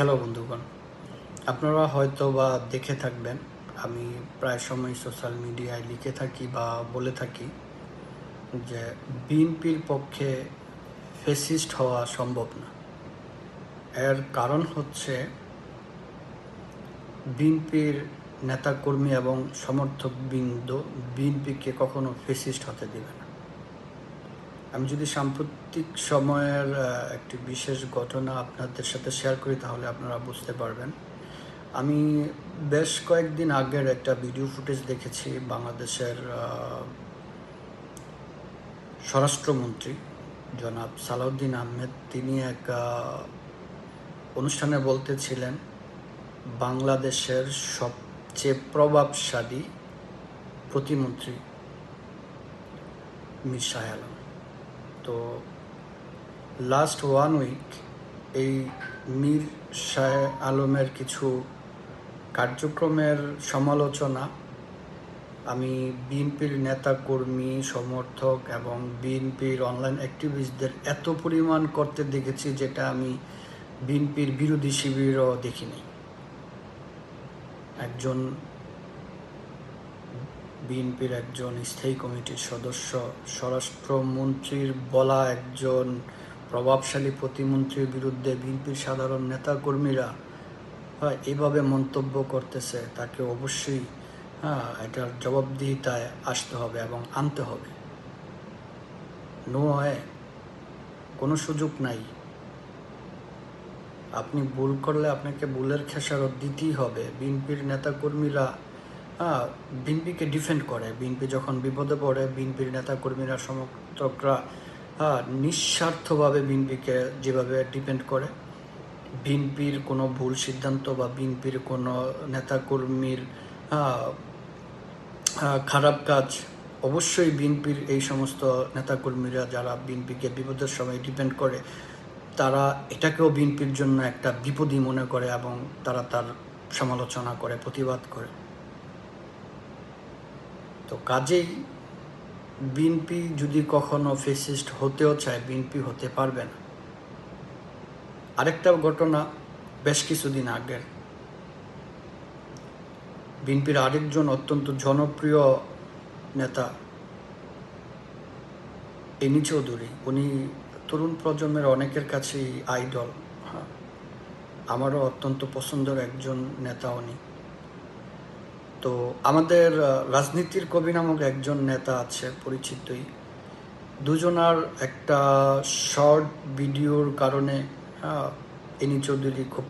Hello বন্ধুগণ, আপনারা হয়তো বা দেখে থাকবেন আমি প্রায় সময় সোশ্যাল মিডিয়ায় লিখে থাকি বা বলে থাকি যে বিএনপির পক্ষে ফ্যাসিস্ট হওয়া সম্ভব না। এর কারণ হচ্ছে বিএনপির নেতাকর্মী এবং সমর্থকবৃন্দ বিএনপিকে কখনো ফ্যাসিস্ট হতে দেবে না। আমি যদি সাম্প্রতিক সময়ের একটি বিশেষ ঘটনা আপনাদের সাথে শেয়ার করি তাহলে আপনারা বুঝতে পারবেন। আমি বেশ কয়েকদিন আগের একটা ভিডিও ফুটেজ দেখেছি। বাংলাদেশের স্বরাষ্ট্রমন্ত্রী জনাব সালাউদ্দিন আহমেদ তিনি এক অনুষ্ঠানে বলতেছিলেন বাংলাদেশের সবচেয়ে প্রভাবশালী প্রতিমন্ত্রী মীর শাহ আলম। তো লাস্ট 1 উইক এই মীর শাহ আলমের কিছু কার্যক্রমের সমালোচনা আমি বিএনপির নেতাকর্মী সমর্থক এবং বিএনপির অনলাইন অ্যাক্টিভিস্টদের এত পরিমাণ করতে দেখেছি যেটা আমি বিএনপির বিরোধী শিবিরও দেখিনি। বিএনপির একজন স্থায়ী কমিটির সদস্য, স্বরাষ্ট্রমন্ত্রীর বলা একজন প্রভাবশালী প্রতিমন্ত্রীর বিরুদ্ধে বিএনপির সাধারণ নেতাকর্মীরা এইভাবে মন্তব্য করতেছে, তাকে অবশ্যই এটার জবাবদিহিতায় আসতে হবে এবং আনতে হবে। নো হয়, কোনো সুযোগ নাই। আপনি ভুল করলে আপনাকে ভুলের খেসারত দিতেই হবে। বিএনপির নেতাকর্মীরা বিএনপিকে ডিফেন্ড করে। বিএনপি যখন বিপদে পড়ে বিএনপির নেতাকর্মীরা সমর্থকরা নিঃস্বার্থভাবে বিএনপিকে যেভাবে ডিপেন্ড করে, বিএনপির কোনো ভুল সিদ্ধান্ত বা বিএনপির কোনো নেতাকর্মীর খারাপ কাজ অবশ্যই বিএনপির এই সমস্ত নেতাকর্মীরা যারা বিএনপিকে বিপদের সময় ডিপেন্ড করে তারা এটাকেও বিএনপির জন্য একটা বিপদই মনে করে এবং তারা তার সমালোচনা করে, প্রতিবাদ করে। তো কাজেই বিএনপি যদি কখনো ফ্যাসিস্ট হতেও চায় বিএনপি হতে পারবে না। আরেকটা ঘটনা বেশ কিছুদিন আগের, বিএনপির আরেকজন অত্যন্ত জনপ্রিয় নেতা এনি চৌধুরী, উনি তরুণ প্রজন্মের অনেকের কাছেই আইডল। আমারও অত্যন্ত পছন্দের একজন নেতা উনি। তো আমাদের রাজনীতির কবি নামক একজন নেতা আছে পরিচিতই, দুজনার একটা শর্ট ভিডিওর কারণে এনি চৌধুরী খুব